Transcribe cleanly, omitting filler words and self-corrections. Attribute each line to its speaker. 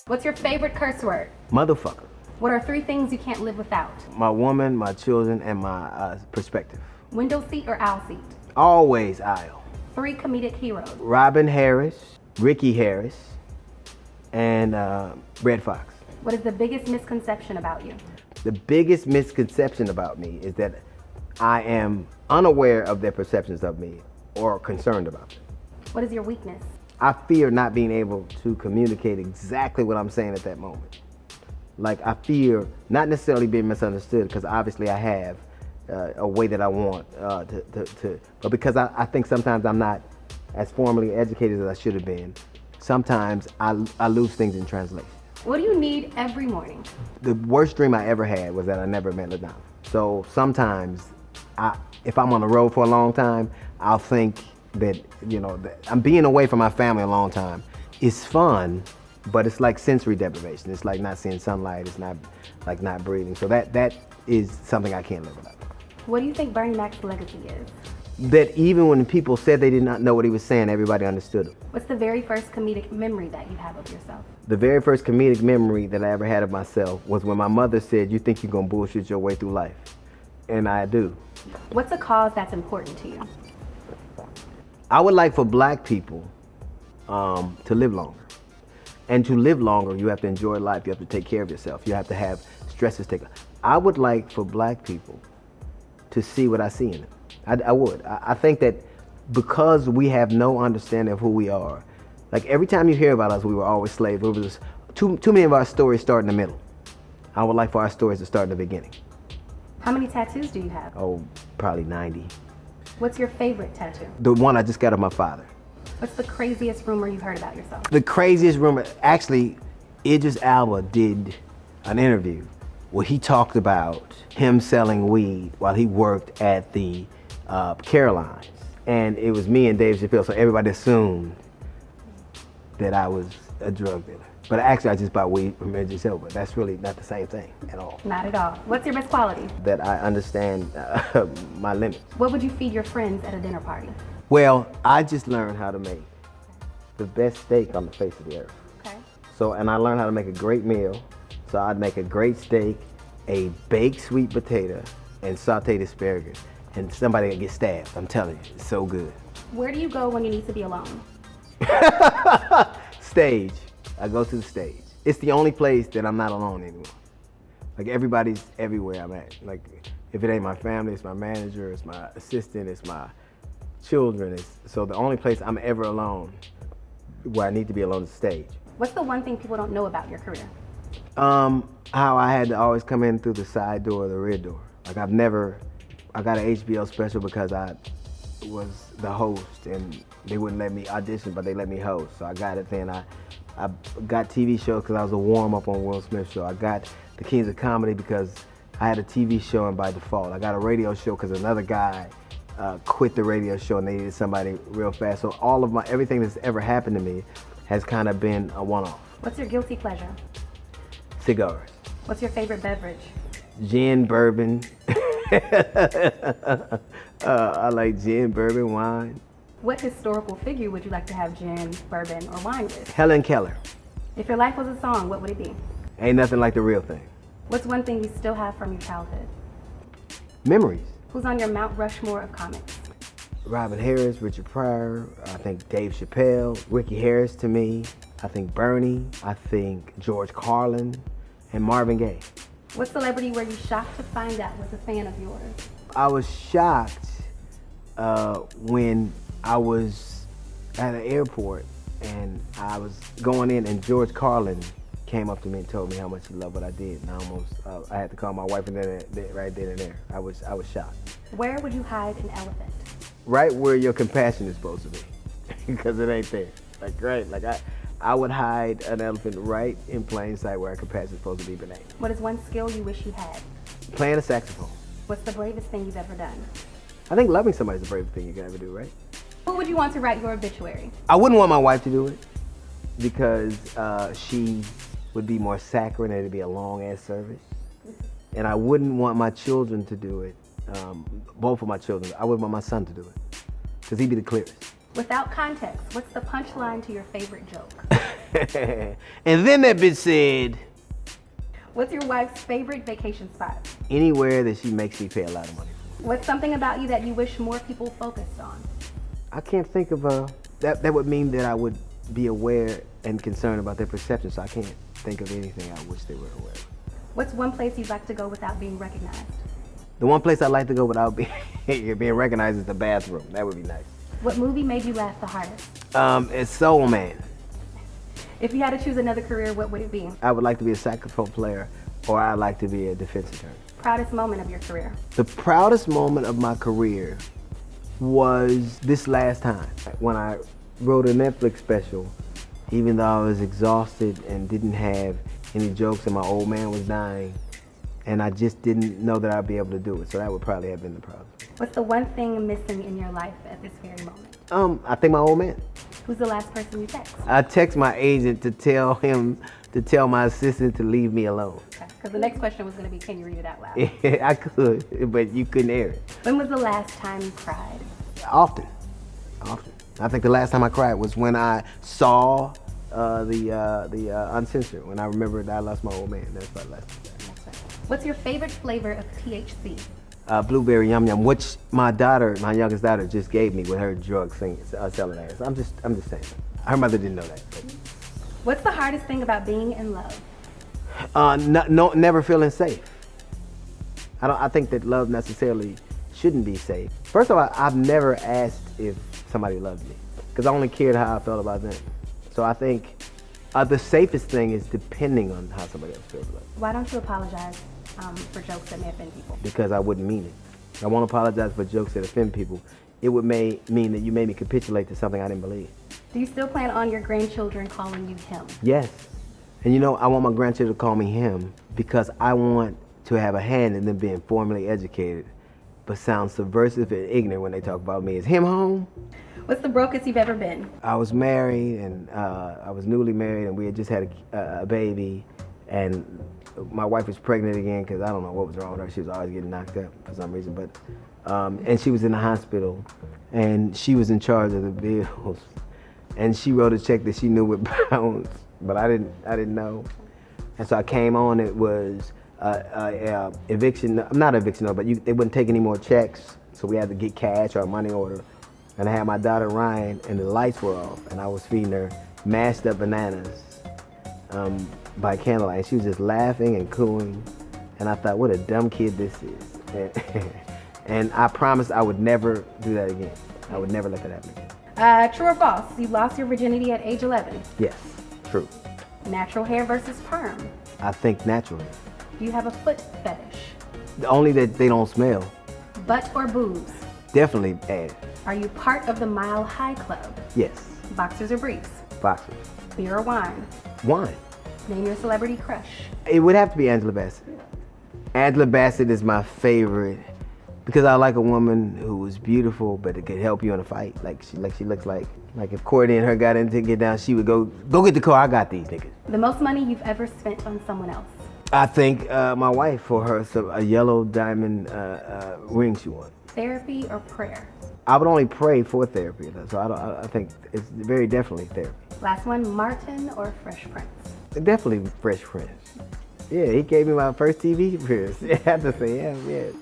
Speaker 1: What's your favorite curse word?
Speaker 2: Motherfucker.
Speaker 1: What are 3 things you can't live without?
Speaker 2: My woman, my children, and my perspective.
Speaker 1: Window seat or aisle seat?
Speaker 2: Always aisle.
Speaker 1: 3 comedic heroes.
Speaker 2: Robin Harris, Ricky Harris, and Red Fox.
Speaker 1: What is the biggest misconception about you?
Speaker 2: The biggest misconception about me is that I am unaware of their perceptions of me or concerned about them.
Speaker 1: What is your weakness?
Speaker 2: I fear not being able to communicate exactly what I'm saying at that moment. Like, I fear not necessarily being misunderstood, because obviously I have a way that I want but because I think sometimes I'm not as formally educated as I should have been, sometimes I lose things in translation.
Speaker 1: What do you need every morning?
Speaker 2: The worst dream I ever had was that I never met LaDonna. So sometimes, if I'm on the road for a long time, I'll think that, that I'm being away from my family a long time. It's fun, but it's like sensory deprivation. It's like not seeing sunlight. It's not like not breathing. So that is something I can't live without.
Speaker 1: What do you think Bernie Mac's legacy is?
Speaker 2: That even when people said they did not know what he was saying, everybody understood him.
Speaker 1: What's the very first comedic memory that you have of yourself?
Speaker 2: The very first comedic memory that I ever had of myself was when my mother said, "You think you're gonna bullshit your way through life?" And I do.
Speaker 1: What's a cause that's important to you?
Speaker 2: I would like for black people to live longer. And to live longer, you have to enjoy life. You have to take care of yourself. You have to have stresses taken. I would like for black people to see what I see in them. I would. I think that because we have no understanding of who we are, like every time you hear about us, we were always slaves. We were just, too many of our stories start in the middle. I would like for our stories to start in the beginning.
Speaker 1: How many tattoos do you have?
Speaker 2: Oh, probably 90.
Speaker 1: What's your favorite tattoo?
Speaker 2: The one I just got of my father.
Speaker 1: What's the craziest rumor you've heard about yourself?
Speaker 2: The craziest rumor, actually, Idris Elba did an interview where he talked about him selling weed while he worked at the Carolines. And it was me and Dave Chappelle, so everybody assumed that I was a drug dealer. But actually, I just bought weed from Idris Elba. That's really not the same thing at all.
Speaker 1: Not at all. What's your best quality?
Speaker 2: That I understand my limits.
Speaker 1: What would you feed your friends at a dinner party?
Speaker 2: Well, I just learned how to make the best steak on the face of the earth.
Speaker 1: Okay.
Speaker 2: So, and I learned how to make a great meal. So I'd make a great steak, a baked sweet potato, and sauteed asparagus. And somebody would get stabbed, I'm telling you, it's so good.
Speaker 1: Where do you go when you need to be alone?
Speaker 2: Stage. I go to the stage. It's the only place that I'm not alone anymore. Like, everybody's everywhere I'm at. Like, if it ain't my family, it's my manager, it's my assistant, it's my children. So the only place I'm ever alone, where I need to be alone, is the stage.
Speaker 1: What's the one thing people don't know about your career?
Speaker 2: How I had to always come in through the side door or the rear door. Like, I got an HBO special because I was the host and they wouldn't let me audition, but they let me host. So I got it then. I got TV shows because I was a warm-up on Will Smith's show. I got the Kings of Comedy because I had a TV show and by default. I got a radio show because another guy quit the radio show and they needed somebody real fast. So all of everything that's ever happened to me has kind of been a one-off.
Speaker 1: What's your guilty pleasure?
Speaker 2: Cigars.
Speaker 1: What's your favorite beverage?
Speaker 2: Gin, bourbon. I like gin, bourbon, wine.
Speaker 1: What historical figure would you like to have gin, bourbon, or wine with?
Speaker 2: Helen Keller.
Speaker 1: If your life was a song, what would it be?
Speaker 2: Ain't nothing like the real thing.
Speaker 1: What's one thing you still have from your childhood?
Speaker 2: Memories.
Speaker 1: Who's on your Mount Rushmore of comics?
Speaker 2: Robin Harris, Richard Pryor, I think Dave Chappelle, Ricky Harris to me, I think Bernie, I think George Carlin, and Marvin Gaye.
Speaker 1: What celebrity were you shocked to find out was a fan of yours?
Speaker 2: I was shocked when I was at an airport and I was going in and George Carlin came up to me and told me how much he loved what I did. And I had to call my wife and then right then and there. I was shocked.
Speaker 1: Where would you hide an elephant?
Speaker 2: Right where your compassion is supposed to be, because it ain't there. I would hide an elephant right in plain sight where our compassion is supposed to be, but ain't.
Speaker 1: What is one skill you wish you had?
Speaker 2: Playing a saxophone.
Speaker 1: What's the bravest thing you've ever done?
Speaker 2: I think loving somebody's the bravest thing you can ever do, right?
Speaker 1: Who would you want to write your obituary?
Speaker 2: I wouldn't want my wife to do it because she would be more saccharine and it'd be a long ass service. And I wouldn't want my children to do it. Both of my children. I wouldn't want my son to do it because he'd be the clearest.
Speaker 1: Without context, what's the punchline to your favorite joke?
Speaker 2: And then that bitch said,
Speaker 1: What's your wife's favorite vacation spot?
Speaker 2: anywhere that she makes me pay a lot of money for.
Speaker 1: What's something about you that you wish more people focused on?
Speaker 2: I can't think of that would mean that I would be aware and concerned about their perception, so I can't think of anything I wish they were aware of.
Speaker 1: What's one place you'd like to go without being recognized?
Speaker 2: The one place I'd like to go without being recognized is the bathroom. That would be nice.
Speaker 1: What movie made you laugh the hardest?
Speaker 2: It's Soul Man.
Speaker 1: If you had to choose another career, what would it be?
Speaker 2: I would like to be a saxophone player, or I'd like to be a defense attorney.
Speaker 1: Proudest moment of your career?
Speaker 2: The proudest moment of my career was this last time when I wrote a Netflix special, even though I was exhausted and didn't have any jokes and my old man was dying, and I just didn't know that I'd be able to do it. So that would probably have been the proudest.
Speaker 1: What's the one thing missing in your life at this very moment?
Speaker 2: I think my old man.
Speaker 1: Who's the last person you text?
Speaker 2: I text my agent to tell my assistant to leave me alone.
Speaker 1: Because the next question was going to be, can you read it out loud?
Speaker 2: Yeah, I could, but you couldn't air it.
Speaker 1: When was the last time you cried?
Speaker 2: Often. I think the last time I cried was when I saw the Uncensored, when I remembered I lost my old man. That's my last time.
Speaker 1: What's your favorite flavor of THC?
Speaker 2: Blueberry Yum Yum, which my youngest daughter, just gave me with her drug selling ass. I'm just saying. Her mother didn't know that. But.
Speaker 1: What's the hardest thing about being in love?
Speaker 2: Never feeling safe. I think that love necessarily shouldn't be safe. First of all, I've never asked if somebody loved me, because I only cared how I felt about them. So I think the safest thing is depending on how somebody else feels about it.
Speaker 1: Why don't you apologize for jokes that may offend people?
Speaker 2: Because I wouldn't mean it. I won't apologize for jokes that offend people. It would mean that you made me capitulate to something I didn't believe.
Speaker 1: Do you still plan on your grandchildren calling you him?
Speaker 2: Yes. And I want my grandchildren to call me him because I want to have a hand in them being formally educated, but sound subversive and ignorant when they talk about me. Is him home?
Speaker 1: What's the brokest you've ever been?
Speaker 2: I was married, and I was newly married, and we had just had a baby, and my wife was pregnant again because I don't know what was wrong with her. She was always getting knocked up for some reason, but and she was in the hospital, and she was in charge of the bills, and she wrote a check that she knew would bounce, but I didn't know, and so I came on. It was eviction, not eviction, but they wouldn't take any more checks, so we had to get cash or a money order. And I had my daughter Ryan, and the lights were off, and I was feeding her mashed up bananas by candlelight. And she was just laughing and cooing, and I thought, what a dumb kid this is. And I promised I would never do that again. I would never let that happen again.
Speaker 1: True or false? You lost your virginity at age 11.
Speaker 2: Yes, true.
Speaker 1: Natural hair versus perm.
Speaker 2: I think naturally.
Speaker 1: Do you have a foot fetish?
Speaker 2: Only that they don't smell.
Speaker 1: Butt or boobs?
Speaker 2: Definitely ass.
Speaker 1: Are you part of the Mile High Club?
Speaker 2: Yes.
Speaker 1: Boxers or briefs?
Speaker 2: Boxers.
Speaker 1: Beer or wine?
Speaker 2: Wine.
Speaker 1: Name your celebrity crush.
Speaker 2: It would have to be Angela Bassett. Angela Bassett is my favorite because I like a woman who is beautiful but it could help you in a fight. Like she looks like if Courtney and her got in to get down, she would go get the car. I got these niggas.
Speaker 1: The most money you've ever spent on someone else?
Speaker 2: I think my wife, for her a yellow diamond ring she won.
Speaker 1: Therapy or prayer?
Speaker 2: I would only pray for therapy, so I think it's very definitely therapy.
Speaker 1: Last one, Martin or Fresh Prince?
Speaker 2: Definitely Fresh Prince. Yeah, he gave me my first TV appearance. I have to say, yeah.